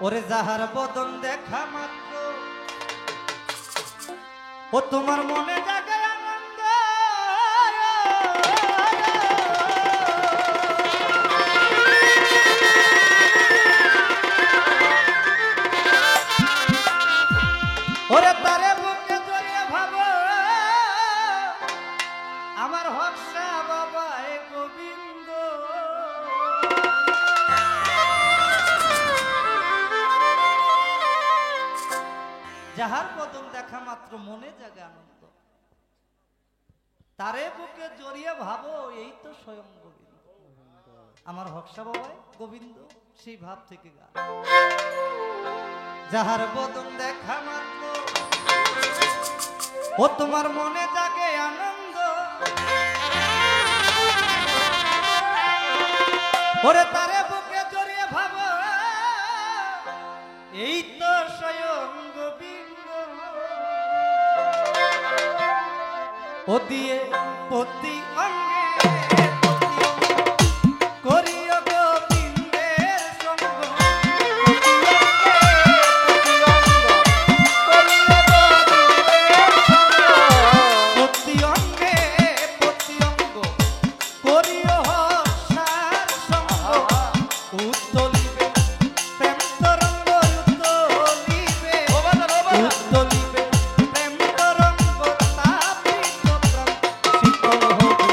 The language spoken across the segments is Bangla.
ওরে যাহার বদন দেখা মাত্র ও তোমার মনে জাগে আনন্দ। ওরে তারে বুকে জড়িয়ে ভাবো আমার হর্ষা বাবা এ গোবিন্দ। যাহার বদন দেখা মাত্র মনে জাগে আনন্দ, তারে বুকে জড়িয়ে ভাবো এই তো স্বয়ং গোবিন্দ আমার হর্ষা বাবা গোবিন্দ। সেই ভাব থেকে গা। যাহার বদন দেখা মাত্র ও তোমার মনে জাগে আনন্দ। ওরে তারে বুকে জড়িয়ে ভাবো এই তো স্বয়ং গোবিন্দ। ও দিয়ে প্রতি অঙ্গে করিও গোবিন্দের সঙ্গ। প্রতি অঙ্গে প্রতি অঙ্গ করিও হর্ষার সঙ্গ। উত্তলিবে প্রেম তরঙ্গ উত্তলিবে উত্তলিবে প্রেম তরঙ্গ তাপিত প্রাণ শীতল হবে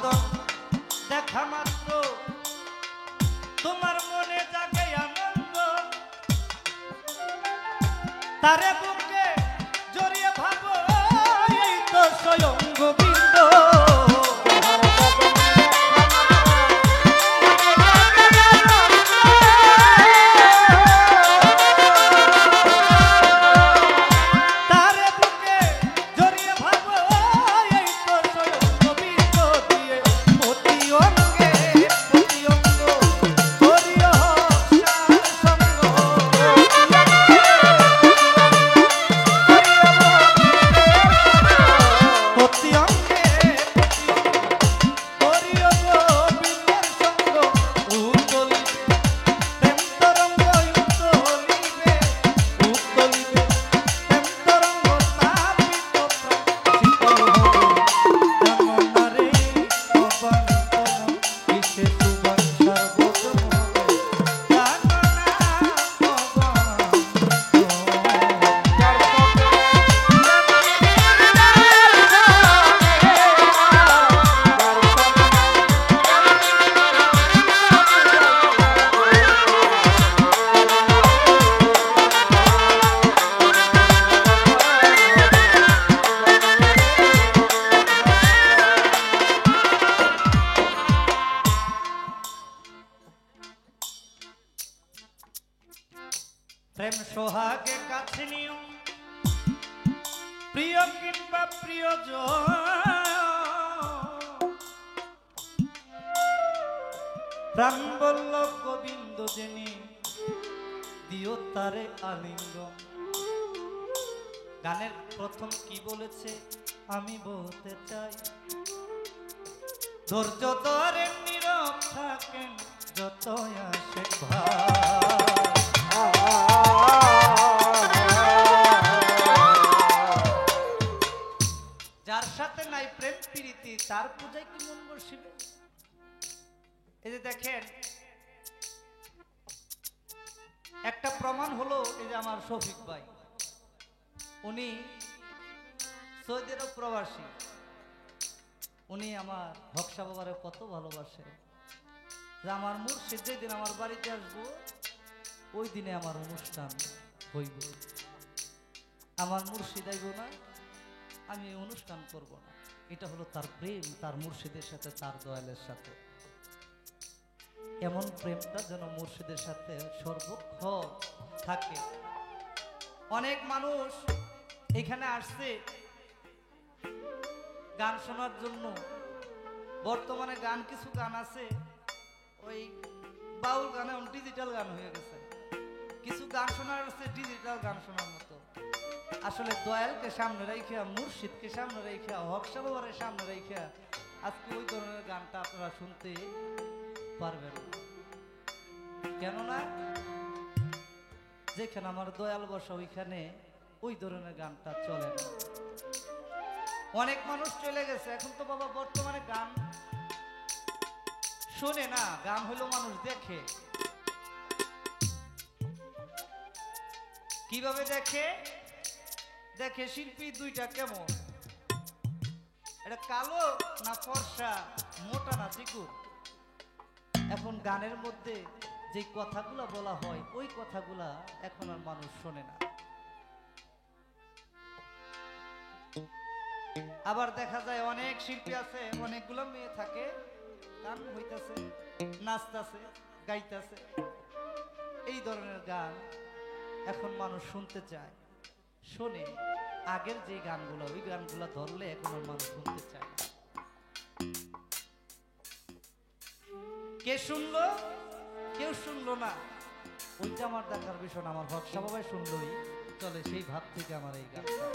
বদন দেখা মাত্র তোমার মনে জাগে আনন্দ, তারে বুকে জড়িয়ে ভাবো এই তো স্বয়ং গোবিন্দ। প্রেম সোহাগে কাছে নিও প্রিয় কিংবা প্রিয়জন, প্রাণ বলল গোবিন্দ জেনে দিও তারে আলিঙ্গন। গানের প্রথম কি বলেছে আমি বলতে চাই, ধৈর্য ধরে নীরব থাকেন যত আসে ভাই। যার সাথে নাই প্রেম প্রীতি তার পূজায় কি মন বসিবে? এই যে দেখেন একটা প্রমাণ হলো, এই যে আমার শফিক ভাই, উনি সৌদি আরব প্রবাসী, উনি আমার হকসা বাবারে কত ভালোবাসে, যে আমার মুর্শিদ যেদিন আমার বাড়িতে আসবো ওই দিনে আমার অনুষ্ঠান হইব, আমার মুর্শিদ আইব না আমি অনুষ্ঠান করব না। এটা হলো তার প্রেম, তার মুর্শিদের সাথে, তার দয়ালের সাথে। এমন প্রেমটা যেন মুর্শিদের সাথে সর্বক্ষণ থাকে। অনেক মানুষ এখানে আসছে গান শোনার জন্য। বর্তমানে গান কিছু গান আছে ওই বাউল গানে ডিজিটাল গান হয়ে গেছে, কিছু গান শোনার আছে ডিজিটাল গান শোনার মতো। আসলে দয়ালকে সামনে রাইখা, মুর্শিদকে সামনে রাইখা, হকসা বাবারের সামনে রাইখা আজকে ওই ধরনের গানটা আপনারা শুনতে পারবেন না। কেননা যেখানে আমার দয়াল বসা ওইখানে ওই ধরনের গানটা চলে না। অনেক মানুষ চলে গেছে, এখন তো বাবা বর্তমানে গান শোনে না, গান হইলো মানুষ দেখে। কিভাবে দেখে? দেখে শিল্পী দুইটা কেমন, এটা কালো না ফর্সা, মোটা না চিকুর। এখন গানের মধ্যে যে কথাগুলা বলা হয় ওই কথাগুলা এখন আর মানুষ শোনে না। আবার দেখা যায় অনেক শিল্পী আছে, অনেকগুলো মেয়ে থাকে, গান হইতাছে, নাচতাছে, গাইতাছে, এই ধরনের গান এখন মানুষ শুনতে চায়, শোনে। আগের যে গানগুলো ওই গানগুলো ধরলে এখন আর মানুষ শুনতে চায় না। কে শুনলো কেউ শুনলো না, ওইটা আমার দেখার বিষয় না। আমার হকসা বাবাই শুনলোই চলে, সেই ভাব থেকে আমার এই গানটা।